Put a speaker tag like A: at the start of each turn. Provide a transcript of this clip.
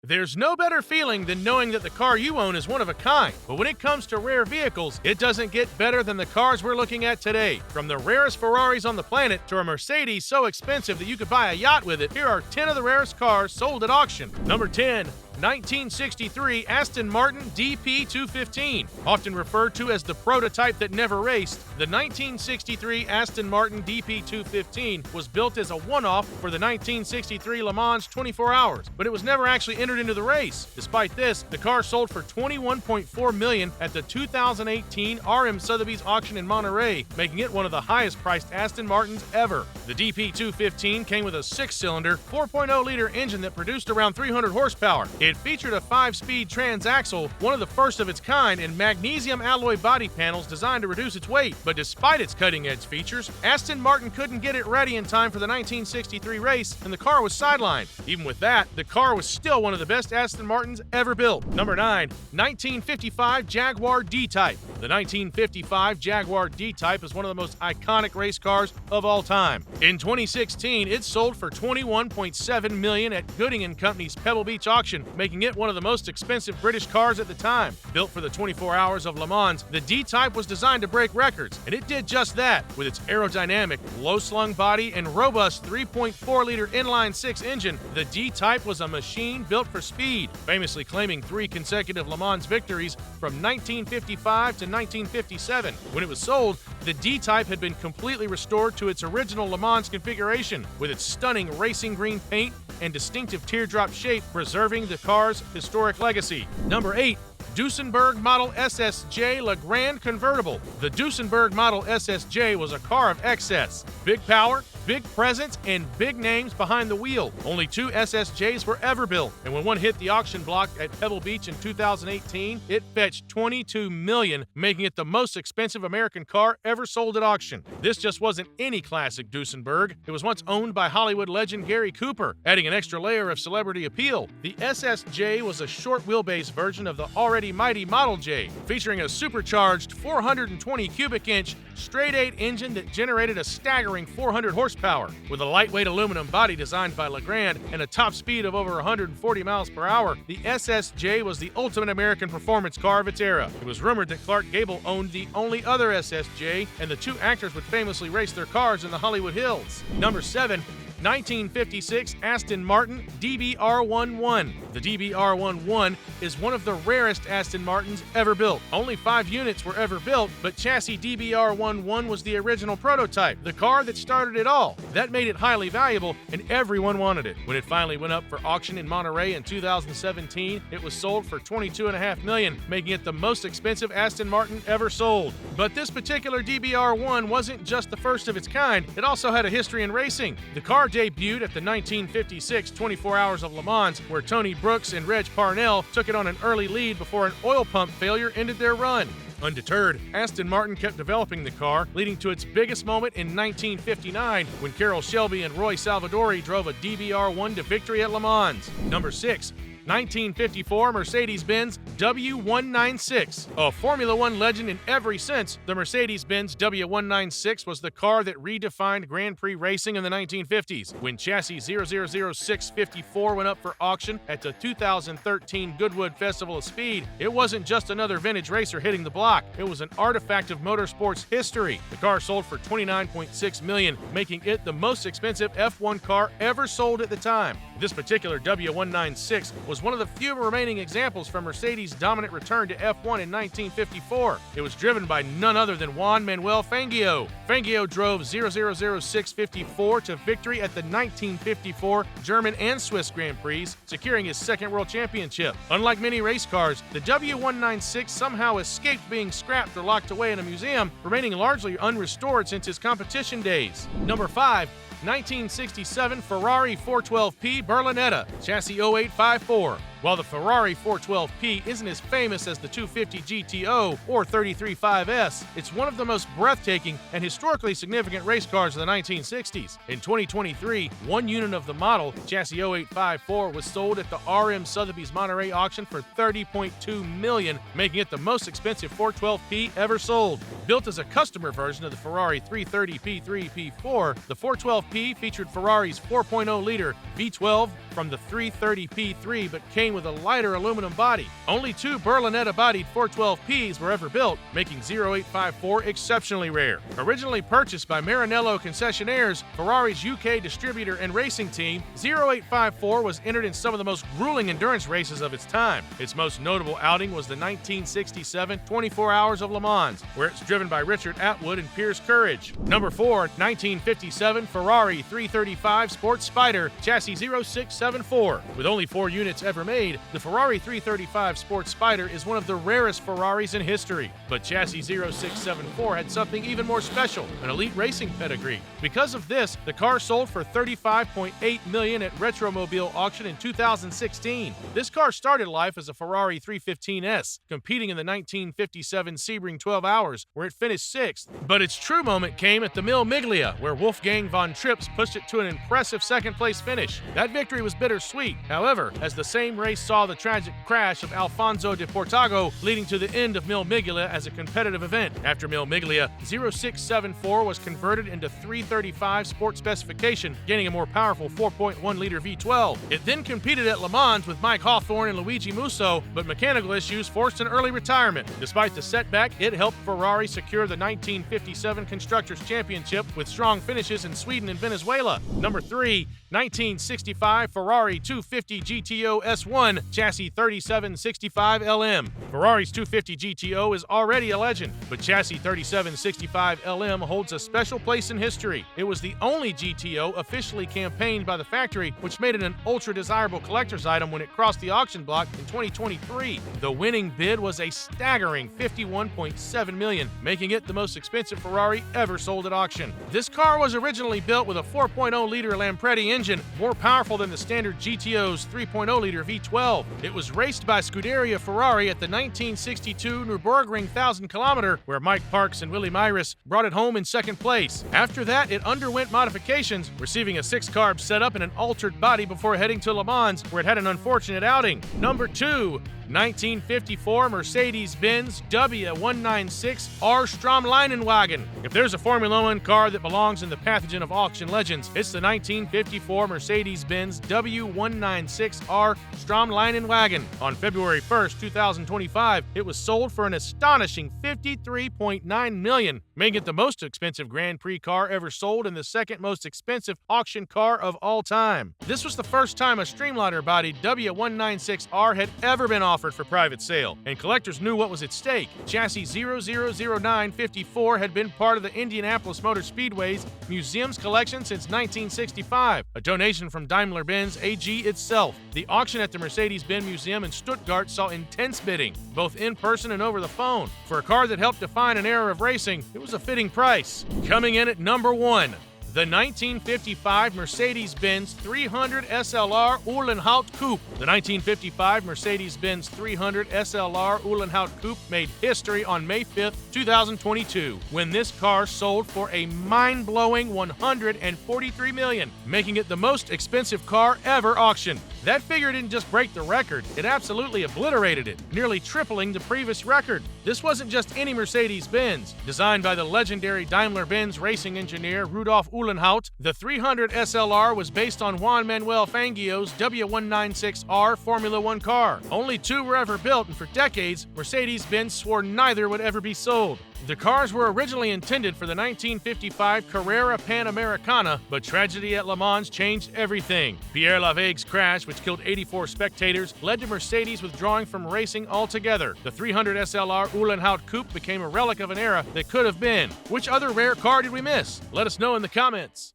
A: There's no better feeling than knowing that the car you own is one of a kind. But when it comes to rare vehicles, it doesn't get better than the cars we're looking at today. From the rarest Ferraris on the planet to a Mercedes so expensive that you could buy a yacht with it, here are 10 of the rarest cars sold at auction. Number 10. 1963 Aston Martin DP215. Often referred to as the prototype that never raced, the 1963 Aston Martin DP215 was built as a one-off for the 1963 Le Mans 24 Hours, but it was never actually entered into the race. Despite this, the car sold for $21.4 million at the 2018 RM Sotheby's auction in Monterey, making it one of the highest-priced Aston Martins ever. The DP215 came with a 6-cylinder, 4.0-liter engine that produced around 300 horsepower. It featured a 5-speed transaxle, one of the first of its kind, and magnesium alloy body panels designed to reduce its weight. But despite its cutting-edge features, Aston Martin couldn't get it ready in time for the 1963 race, and the car was sidelined. Even with that, the car was still one of the best Aston Martins ever built. Number 9. 1955 Jaguar D-Type. The 1955 Jaguar D-Type is one of the most iconic race cars of all time. In 2016, it sold for $21.7 million at Gooding & Company's Pebble Beach auction, making it one of the most expensive British cars at the time. Built for the 24 Hours of Le Mans, the D-Type was designed to break records, and it did just that. With its aerodynamic, low-slung body and robust 3.4-liter inline-6 engine, the D-Type was a machine built for speed, famously claiming 3 consecutive Le Mans victories from 1955 to 1957. When it was sold, the D-Type had been completely restored to its original Le Mans configuration, with its stunning racing green paint and distinctive teardrop shape preserving the car's historic legacy. Number 8. Duesenberg Model SSJ Le Grand Convertible. The Duesenberg Model SSJ was a car of excess. Big power, big presence, and big names behind the wheel. Only 2 SSJs were ever built, and when one hit the auction block at Pebble Beach in 2018, it fetched $22 million, making it the most expensive American car ever sold at auction. This just wasn't any classic Duesenberg. It was once owned by Hollywood legend Gary Cooper, adding an extra layer of celebrity appeal. The SSJ was a short wheelbase version of the already mighty Model J, featuring a supercharged 420 cubic inch straight-8 engine that generated a staggering 400 horsepower. With a lightweight aluminum body designed by Legrand and a top speed of over 140 miles per hour, the SSJ was the ultimate American performance car of its era. It was rumored that Clark Gable owned the only other SSJ, and the 2 actors would famously race their cars in the Hollywood Hills. Number 7. 1956 Aston Martin DBR11. The DBR11 is one of the rarest Aston Martins ever built. Only 5 units were ever built, but chassis DBR11 was the original prototype, the car that started it all. That made it highly valuable, and everyone wanted it. When it finally went up for auction in Monterey in 2017, it was sold for $22.5 million, making it the most expensive Aston Martin ever sold. But this particular DBR1 wasn't just the first of its kind, it also had a history in racing. The car debuted at the 1956 24 Hours of Le Mans, where Tony Brooks and Reg Parnell took it on an early lead before an oil pump failure ended their run. Undeterred, Aston Martin kept developing the car, leading to its biggest moment in 1959 when Carroll Shelby and Roy Salvadori drove a DBR1 to victory at Le Mans. Number 6. 1954 Mercedes-Benz W196. A Formula One legend in every sense, the Mercedes-Benz W196 was the car that redefined Grand Prix racing in the 1950s. When chassis 0000654 went up for auction at the 2013 Goodwood Festival of Speed, it wasn't just another vintage racer hitting the block. It was an artifact of motorsports history. The car sold for $29.6 million, making it the most expensive F1 car ever sold at the time. This particular W196 was one of the few remaining examples from Mercedes' dominant return to F1 in 1954. It was driven by none other than Juan Manuel Fangio. Fangio drove 0000654 to victory at the 1954 German and Swiss Grand Prix, securing his second world championship. Unlike many race cars, the W196 somehow escaped being scrapped or locked away in a museum, remaining largely unrestored since his competition days. Number 5. 1967 Ferrari 412P Berlinetta, chassis 0854. While the Ferrari 412P isn't as famous as the 250 GTO or 33.5S, it's one of the most breathtaking and historically significant race cars of the 1960s. In 2023, one unit of the model, chassis 0854, was sold at the RM Sotheby's Monterey auction for $30.2 million, making it the most expensive 412P ever sold. Built as a customer version of the Ferrari 330P3 P4, the 412P featured Ferrari's 4.0-liter V12 from the 330P3, but came came with a lighter aluminum body. Only 2 Berlinetta-bodied 412Ps were ever built, making 0854 exceptionally rare. Originally purchased by Maranello concessionaires, Ferrari's UK distributor and racing team, 0854 was entered in some of the most grueling endurance races of its time. Its most notable outing was the 1967 24 Hours of Le Mans, where it's driven by Richard Atwood and Piers Courage. Number 4, 1957 Ferrari 335 Sport Spider, chassis 0674. With only 4 units ever made, the Ferrari 335 Sport Spider is one of the rarest Ferraris in history. But chassis 0674 had something even more special, an elite racing pedigree. Because of this, the car sold for $35.8 million at Retromobile auction in 2016. This car started life as a Ferrari 315S, competing in the 1957 Sebring 12 Hours, where it finished 6th. But its true moment came at the Mille Miglia, where Wolfgang von Trips pushed it to an impressive second-place finish. That victory was bittersweet. However, as the same race saw the tragic crash of Alfonso de Portago, leading to the end of Mille Miglia as a competitive event. After Mille Miglia, 0674 was converted into 335 Sport specification, gaining a more powerful 4.1-liter V12. It then competed at Le Mans with Mike Hawthorne and Luigi Musso, but mechanical issues forced an early retirement. Despite the setback, it helped Ferrari secure the 1957 Constructors' Championship with strong finishes in Sweden and Venezuela. Number 3, 1965 Ferrari 250 GTO S1, chassis 3765 LM. Ferrari's 250 GTO is already a legend, but chassis 3765 LM holds a special place in history. It was the only GTO officially campaigned by the factory, which made it an ultra-desirable collector's item when it crossed the auction block in 2023. The winning bid was a staggering $51.7 million, making it the most expensive Ferrari ever sold at auction. This car was originally built with a 4.0-liter Lampredi engine, more powerful than the standard GTO's 3.0-liter V12. It was raced by Scuderia Ferrari at the 1962 Nürburgring 1000 km, where Mike Parks and Willie Myris brought it home in second place. After that, it underwent modifications, receiving a 6-carb setup and an altered body before heading to Le Mans, where it had an unfortunate outing. Number 2, 1954 Mercedes-Benz W196R Stromleinenwagen. If there's a Formula One car that belongs in the pathogen of auction legends, it's the 1954 Mercedes-Benz W196R Stromleinenwagen. On February 1st, 2025, it was sold for an astonishing $53.9 million, making it the most expensive Grand Prix car ever sold and the second most expensive auction car of all time. This was the first time a streamliner-bodied W196R had ever been offered for private sale, and collectors knew what was at stake. Chassis 000954 had been part of the Indianapolis Motor Speedway's museum's collection since 1965, a donation from Daimler-Benz AG itself. The auction at the Mercedes-Benz Museum in Stuttgart saw intense bidding, both in person and over the phone. For a car that helped define an era of racing, it was a fitting price. Coming in at number 1, the 1955 Mercedes-Benz 300 SLR Uhlenhaut Coupé. The 1955 Mercedes-Benz 300 SLR Uhlenhaut Coupé made history on May 5th, 2022, when this car sold for a mind-blowing $143 million, making it the most expensive car ever auctioned. That figure didn't just break the record, it absolutely obliterated it, nearly tripling the previous record. This wasn't just any Mercedes-Benz. Designed by the legendary Daimler-Benz racing engineer Rudolf Uhlenhaut, the 300 SLR was based on Juan Manuel Fangio's W196R Formula One car. Only 2 were ever built, and for decades, Mercedes-Benz swore neither would ever be sold. The cars were originally intended for the 1955 Carrera Panamericana, but tragedy at Le Mans changed everything. Pierre Laveg's crash, which killed 84 spectators, led to Mercedes withdrawing from racing altogether. The 300 SLR Uhlenhaut Coupé became a relic of an era that could have been. Which other rare car did we miss? Let us know in the comments.